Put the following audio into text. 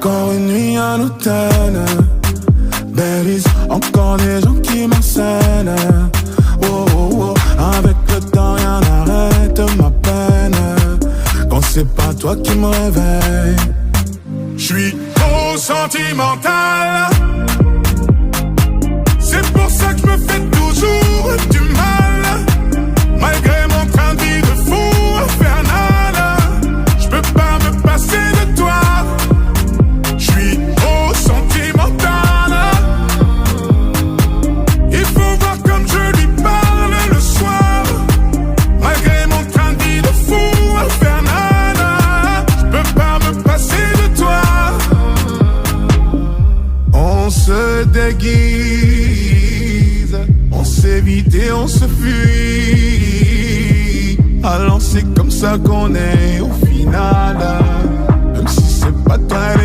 Encore une nuit à l'hôtel, Belize, encore des gens qui m'enseignent. Oh, oh, oh. Avec le temps rien n'arrête ma peine. Quand c'est pas toi qui me réveille. J'suis trop sentimental. C'est pour ça que je me fais toujours du mal. Malgré mon train de vie de fou infernal, j'peux pas me passer de toi. J'suis trop sentimental. Il faut voir comme je lui parle le soir. Malgré mon train de vie de fou infernal, j'peux pas me passer de toi. On se déguise, on s'évite et on se fuit. Alors c'est comme ça qu'on est au final. Même si c'est pas toi.